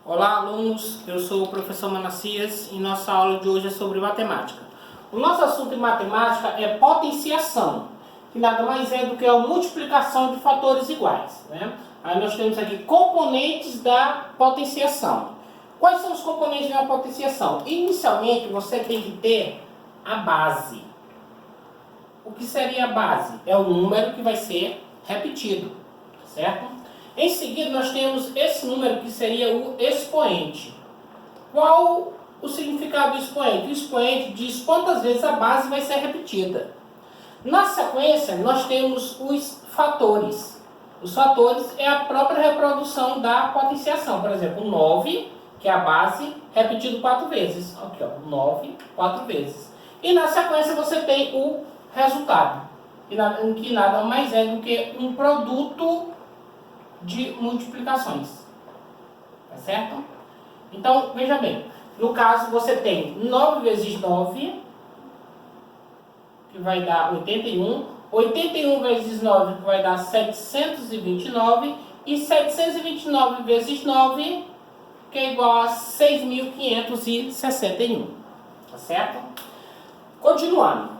Olá, alunos, eu sou o professor Manassias e nossa aula de hoje é sobre matemática. O nosso assunto em matemática é potenciação, que nada mais é do que a multiplicação de fatores iguais, né? Aí nós temos aqui componentes da potenciação. Quais são os componentes de uma potenciação? Inicialmente você tem que ter a base. O que seria a base? É o número que vai ser repetido, certo? Em seguida, nós temos esse número que seria o expoente. Qual o significado do expoente? O expoente diz quantas vezes a base vai ser repetida. Na sequência, nós temos os fatores. Os fatores é a própria reprodução da potenciação. Por exemplo, 9, que é a base, repetido 4 vezes. Aqui, ó, 9, 4 vezes. E na sequência você tem o resultado, que nada mais é do que um produto de multiplicações, tá certo? Então, veja bem, no caso você tem 9 vezes 9, que vai dar 81, 81 vezes 9, que vai dar 729, e 729 vezes 9, que é igual a 6.561, tá certo? Continuando,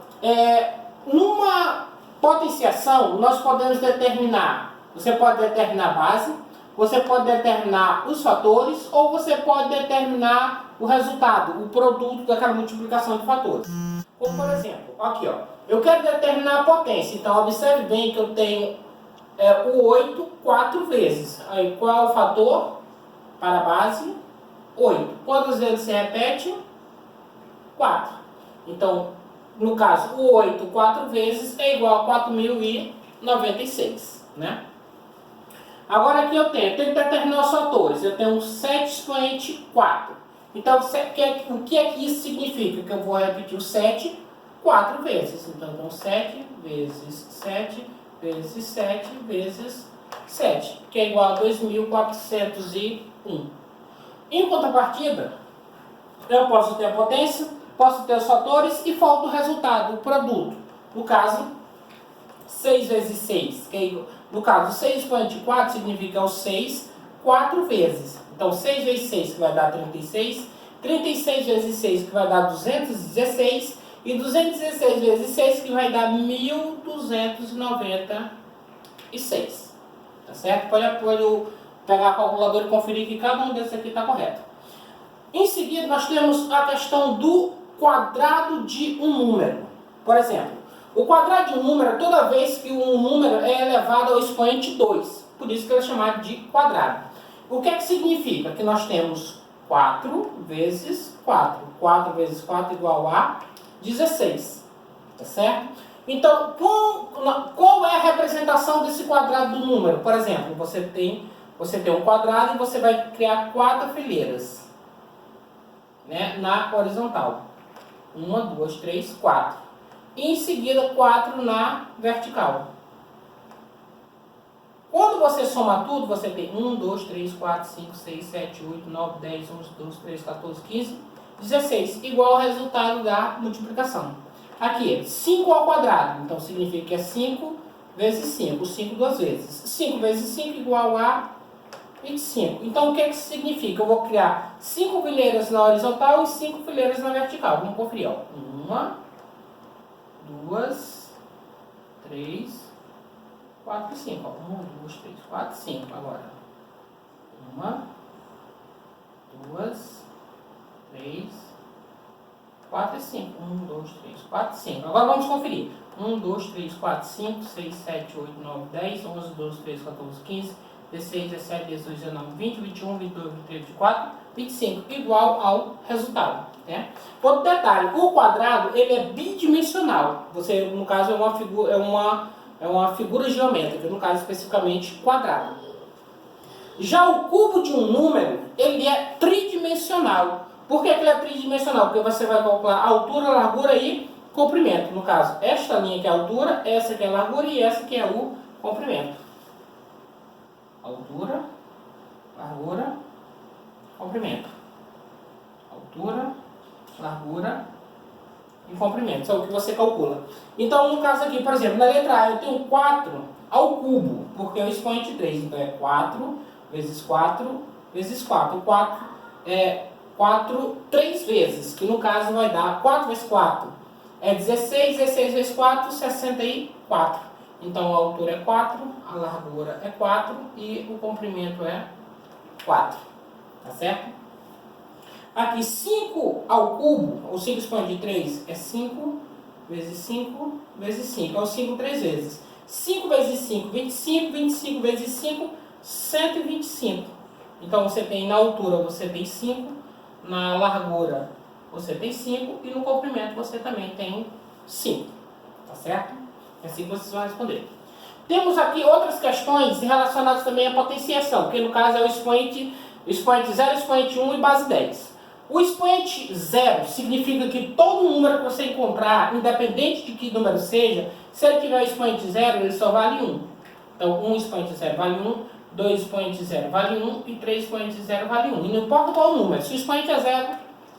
numa potenciação, nós podemos determinar. Você pode determinar a base, você pode determinar os fatores, ou você pode determinar o resultado, o produto daquela multiplicação de fatores. Como por exemplo, aqui ó, eu quero determinar a potência, então observe bem que eu tenho o 8 4 vezes. Aí qual é o fator para a base? 8. Quantas vezes se repete? 4. Então, no caso, o 8 4 vezes é igual a 4.096, né? Agora aqui eu tenho que determinar os fatores. Eu tenho 7 expoente 4. Então, o que é que isso significa? Que eu vou repetir o 7 4 vezes. Então, 7 vezes 7 vezes 7 vezes 7, que é igual a 2.401. Em contrapartida, eu posso ter a potência, posso ter os fatores e falta o resultado, o produto. No caso, 6 vezes 6, que é igual. No caso, 6 expoente 4 significa o 6 4 vezes. Então, 6 vezes 6, que vai dar 36. 36 vezes 6, que vai dar 216. E 216 vezes 6, que vai dar 1.296. Tá certo? Pode pegar a calculadora e conferir que cada um desses aqui está correto. Em seguida, nós temos a questão do quadrado de um número. Por exemplo, o quadrado de um número é toda vez que um número é elevado ao expoente 2. Por isso que ele é chamado de quadrado. O que é que significa? Que nós temos 4 vezes 4. 4 vezes 4 igual a 16. Tá certo? Então, qual é a representação desse quadrado do número? Por exemplo, você tem um quadrado e você vai criar 4 fileiras, né, na horizontal. 1, 2, 3, 4. E em seguida 4 na vertical. Quando você soma tudo, você tem 1, 2, 3, 4, 5, 6, 7, 8, 9, 10, 11, 12, 13, 14, 15, 16. Igual ao resultado da multiplicação. Aqui, 5 ao quadrado. Então significa que é 5 vezes 5. 5 duas vezes. 5 vezes 5 igual a 25. Então o que isso significa? Eu vou criar 5 fileiras na horizontal e 5 fileiras na vertical. Vamos conferir. 1, 2, 3, 4 e 5. 1, 2, 3, 4, 5. Agora. 1, 2, 3, 4 e 5. 1, 2, 3, 4 e 5. Agora vamos conferir. 1, 2, 3, 4, 5, 6, 7, 8, 9, 10, 11, 12, 13, 14, 15, 16, 17, 18, 19, 20, 21, 22, 23, 24, 25. Igual ao resultado. Né? Outro detalhe, o quadrado ele é bidimensional. Você, no caso, é uma figura geométrica, no caso especificamente quadrado. Já o cubo de um número, ele é tridimensional. Por que ele é tridimensional? Porque você vai calcular altura, largura e comprimento. No caso, esta linha que é a altura, essa que é a largura e essa que é o comprimento. Altura, largura, comprimento. Altura, largura e comprimento. Isso é o que você calcula. Então, no caso aqui, por exemplo, na letra A eu tenho 4 ao cubo, porque é o expoente 3. Então, é 4 vezes 4 vezes 4. 4 é 4 3 vezes, que no caso vai dar 4 vezes 4 é 16, 16 vezes 4, 64. Então a altura é 4, a largura é 4 e o comprimento é 4. Tá certo? Aqui 5 ao cubo, ou 5 expoente de 3, é 5 vezes 5 vezes 5. É o 5 3 vezes. 5 vezes 5, 25. 25 vezes 5, 125. Então você tem na altura, você tem 5. Na largura, você tem 5. E no comprimento, você também tem 5. Tá certo? É assim que vocês vão responder. Temos aqui outras questões relacionadas também à potenciação, que no caso é o expoente 0, expoente 1 e base 10. O expoente 0 significa que todo número que você encontrar, independente de que número seja, se ele tiver o expoente 0, ele só vale 1. Então, 1 expoente 0 vale 1, 2 expoente 0 vale 1 e 3 expoente 0 vale 1. E não importa qual número, se o expoente é 0,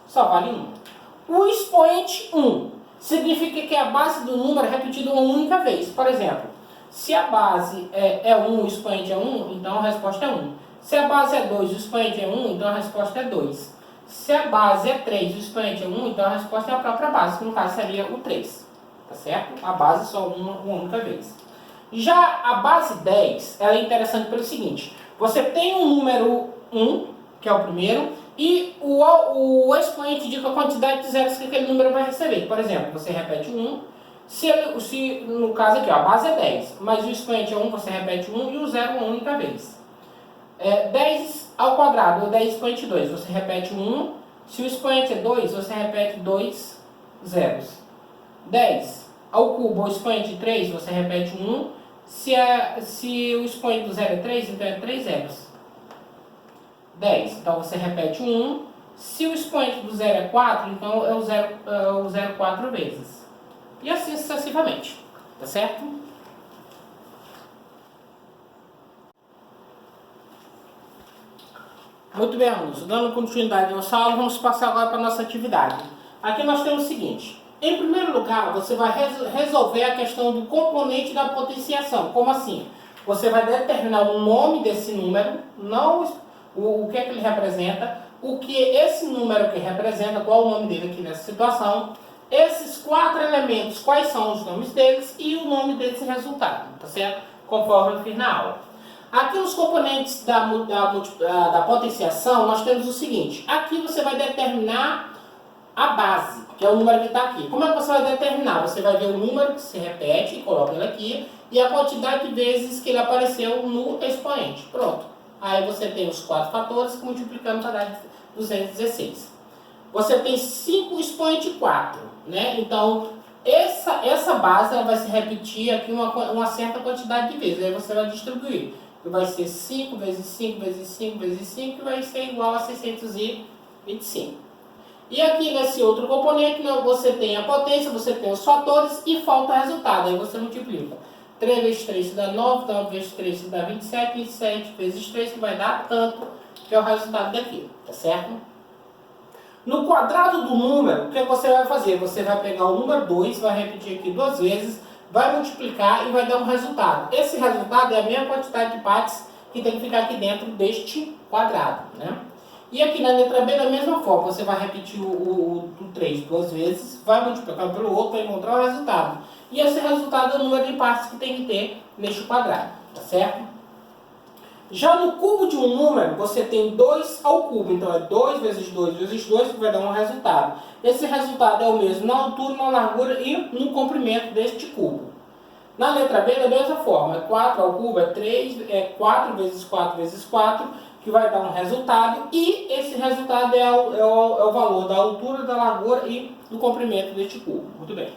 só vale 1. O expoente 1 significa que a base do número é repetida uma única vez. Por exemplo, se a base é 1, o expoente é 1, então a resposta é 1. Se a base é 2, o expoente é 1, então a resposta é 2. Se a base é 3, o expoente é 1, então a resposta é a própria base, que no caso seria o 3. Tá certo? A base só uma única vez. Já a base 10, ela é interessante pelo seguinte. Você tem um número 1, que é o primeiro, e o expoente indica a quantidade de zeros que aquele número vai receber. Por exemplo, você repete 1, se no caso aqui, ó, a base é 10, mas o expoente é 1, você repete 1 e o 0 uma única vez. 10 ao quadrado, ou 10 expoente 2, você repete 1. Se o expoente é 2, você repete 2 zeros. 10 ao cubo, ou expoente 3, você repete 1. Se o expoente do 0 é 3, então é 3 zeros. 10, então você repete 1. Se o expoente do 0 é 4, então é o 0 4 vezes. E assim sucessivamente. Tá certo? Muito bem, alunos. Dando continuidade à nossa aula, vamos passar agora para a nossa atividade. Aqui nós temos o seguinte. Em primeiro lugar, você vai resolver a questão do componente da potenciação. Como assim? Você vai determinar o nome desse número, não o que é que ele representa, o que esse número que representa, qual o nome dele aqui nessa situação, esses 4 elementos, quais são os nomes deles e o nome desse resultado, tá certo? Conforme eu fiz na aula. Aqui nos componentes da potenciação, nós temos o seguinte. Aqui você vai determinar a base, que é o número que está aqui. Como é que você vai determinar? Você vai ver o número que se repete, e coloca ele aqui, e a quantidade de vezes que ele apareceu no expoente. Pronto. Aí você tem os 4 fatores que multiplicamos para dar 216. Você tem 5 expoente 4, né? Então, essa base ela vai se repetir aqui uma certa quantidade de vezes. Aí você vai distribuir. Que vai ser 5 vezes 5 vezes 5 vezes 5, que vai ser igual a 625. E aqui nesse outro componente, você tem a potência, você tem os fatores e falta o resultado. Aí você multiplica. 3 vezes 3 isso dá 9, 9 vezes 3 isso dá 27, 27 vezes 3 que vai dar tanto, que é o resultado daqui, tá certo? No quadrado do número, o que você vai fazer? Você vai pegar o número 2, vai repetir aqui 2 vezes, vai multiplicar e vai dar um resultado. Esse resultado é a mesma quantidade de partes que tem que ficar aqui dentro deste quadrado, né? E aqui na letra B, da mesma forma, você vai repetir o 3 2 vezes, vai multiplicar pelo outro para encontrar o resultado. E esse resultado é o número de partes que tem que ter neste quadrado, tá certo? Já no cubo de um número, você tem 2 ao cubo, então é 2 vezes 2 vezes 2 que vai dar um resultado. Esse resultado é o mesmo na altura, na largura e no comprimento deste cubo. Na letra B, da mesma forma, 4 ao cubo é 4 vezes 4 vezes 4, que vai dar um resultado, e esse resultado é o valor da altura, da largura e do comprimento deste cubo. Muito bem.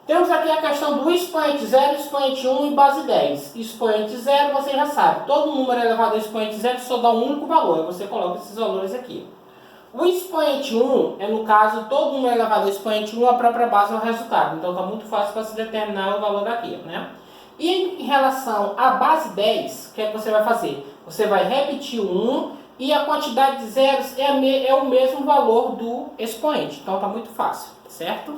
Temos aqui a questão do expoente 0, expoente 1 e base 10. Expoente 0, você já sabe, todo número elevado ao expoente 0 só dá um único valor, você coloca esses valores aqui. O expoente 1 é, no caso, todo número elevado ao expoente 1, a própria base é o resultado. Então está muito fácil para se determinar o valor daqui, né? E em relação à base 10, o que é que você vai fazer? Você vai repetir o 1 e a quantidade de zeros é o mesmo valor do expoente. Então está muito fácil, certo?